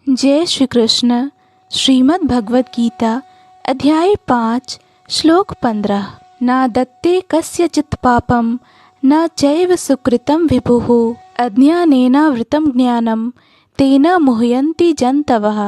जय श्री कृष्ण। श्रीमद् भगवद गीता अध्याय 5 श्लोक 15। न दत्ते कस्यचित् पापं न चैव सुकृतं विभुः अज्ञानेनावृतं ज्ञानं तेन मुह्यन्ति जन्तवः।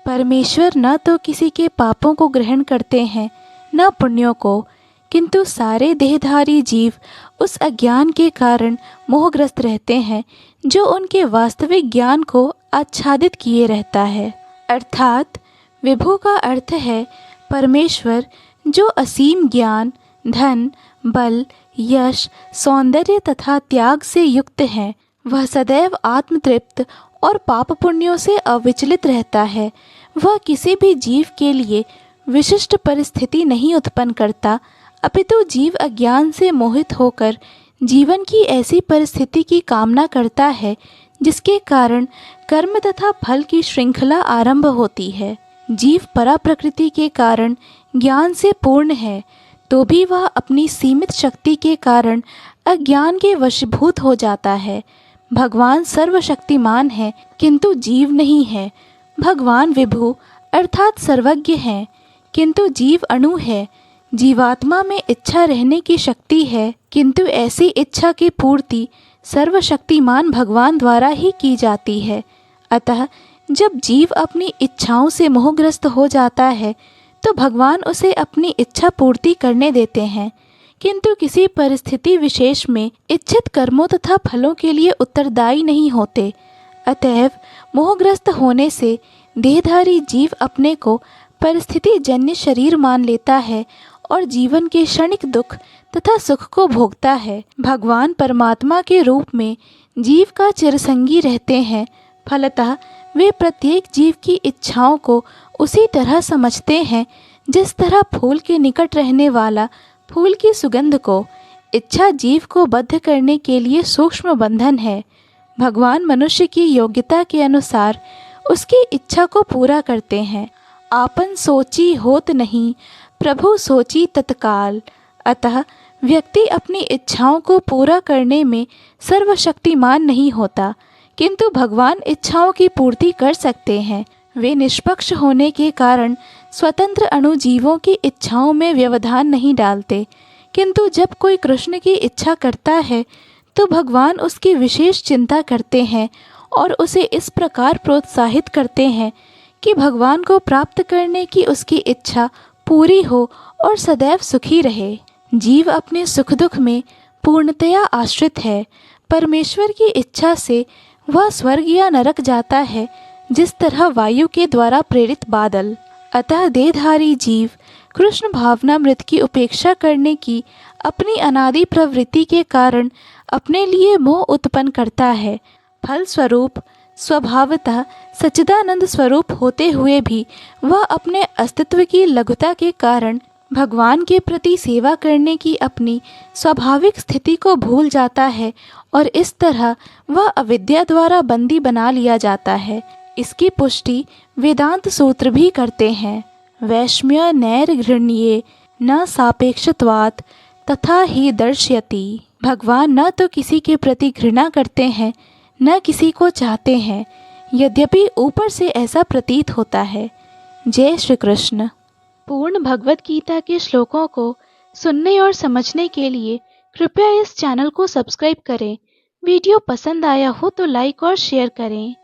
परमेश्वर न तो किसी के पापों को ग्रहण करते हैं न पुण्यों को, किंतु सारे देहधारी जीव उस अज्ञान के कारण मोहग्रस्त रहते हैं जो उनके वास्तविक ज्ञान को आच्छादित किए रहता है। अर्थात विभु का अर्थ है परमेश्वर, जो असीम ज्ञान, धन, बल, यश, सौंदर्य तथा त्याग से युक्त है। वह सदैव आत्मतृप्त और पाप पुण्यों से अविचलित रहता है। वह किसी भी जीव के लिए विशिष्ट परिस्थिति नहीं उत्पन्न करता, अपितु जीव अज्ञान से मोहित होकर जीवन की ऐसी परिस्थिति की कामना करता है जिसके कारण कर्म तथा फल की श्रृंखला आरंभ होती है। जीव परा प्रकृति के कारण ज्ञान से पूर्ण है, तो भी वह अपनी सीमित शक्ति के कारण अज्ञान के वशीभूत हो जाता है। भगवान सर्वशक्तिमान है किंतु जीव नहीं है। भगवान विभु अर्थात सर्वज्ञ हैं, किंतु जीव अणु है। जीवात्मा में इच्छा रहने की शक्ति है, किंतु ऐसी इच्छा की पूर्ति सर्वशक्तिमान भगवान द्वारा ही की जाती है। अतः जब जीव अपनी इच्छाओं से मोहग्रस्त हो जाता है तो भगवान उसे अपनी इच्छा पूर्ति करने देते हैं, किंतु किसी परिस्थिति विशेष में इच्छित कर्मों तथा फलों के लिए उत्तरदायी नहीं होते। अतएव मोहग्रस्त होने से देहधारी जीव अपने को परिस्थिति जन्य शरीर मान लेता है और जीवन के क्षणिक दुख तथा सुख को भोगता है। भगवान परमात्मा के रूप में जीव का चिरसंगी रहते हैं। फलतः वे प्रत्येक जीव की इच्छाओं को उसी तरह समझते हैं जिस तरह फूल के निकट रहने वाला फूल की सुगंध को। इच्छा जीव को बद्ध करने के लिए सूक्ष्म बंधन है। भगवान मनुष्य की योग्यता के अनुसार उसकी इच्छा को पूरा करते हैं। आपन सोची होत नहीं, प्रभु सोची तत्काल। अतः व्यक्ति अपनी इच्छाओं को पूरा करने में सर्वशक्तिमान नहीं होता, किंतु भगवान इच्छाओं की पूर्ति कर सकते हैं। वे निष्पक्ष होने के कारण स्वतंत्र अणुजीवों की इच्छाओं में व्यवधान नहीं डालते, किंतु जब कोई कृष्ण की इच्छा करता है तो भगवान उसकी विशेष चिंता करते हैं और उसे इस प्रकार प्रोत्साहित करते हैं कि भगवान को प्राप्त करने की उसकी इच्छा पूरी हो और सदैव सुखी रहे। जीव अपने सुख दुख में पूर्णतया आश्रित है। परमेश्वर की इच्छा से वह स्वर्ग या नरक जाता है, जिस तरह वायु के द्वारा प्रेरित बादल। अतः देहधारी जीव कृष्ण भावनामृत की उपेक्षा करने की अपनी अनादि प्रवृत्ति के कारण अपने लिए मोह उत्पन्न करता है। फलस्वरूप स्वभावतः सच्चिदानंद स्वरूप होते हुए भी वह अपने अस्तित्व की लघुता के कारण भगवान के प्रति सेवा करने की अपनी स्वाभाविक स्थिति को भूल जाता है और इस तरह वह अविद्या द्वारा बंदी बना लिया जाता है। इसकी पुष्टि वेदांत सूत्र भी करते हैं। वैषम्य नैर्घृण्ये न सापेक्षत्वात् तथा ही दर्शयति। भगवान न तो किसी के प्रति घृणा करते हैं न किसी को चाहते हैं, यद्यपि ऊपर से ऐसा प्रतीत होता है। जय श्री कृष्ण। पूर्ण भगवद गीता के श्लोकों को सुनने और समझने के लिए कृपया इस चैनल को सब्सक्राइब करें। वीडियो पसंद आया हो तो लाइक और शेयर करें।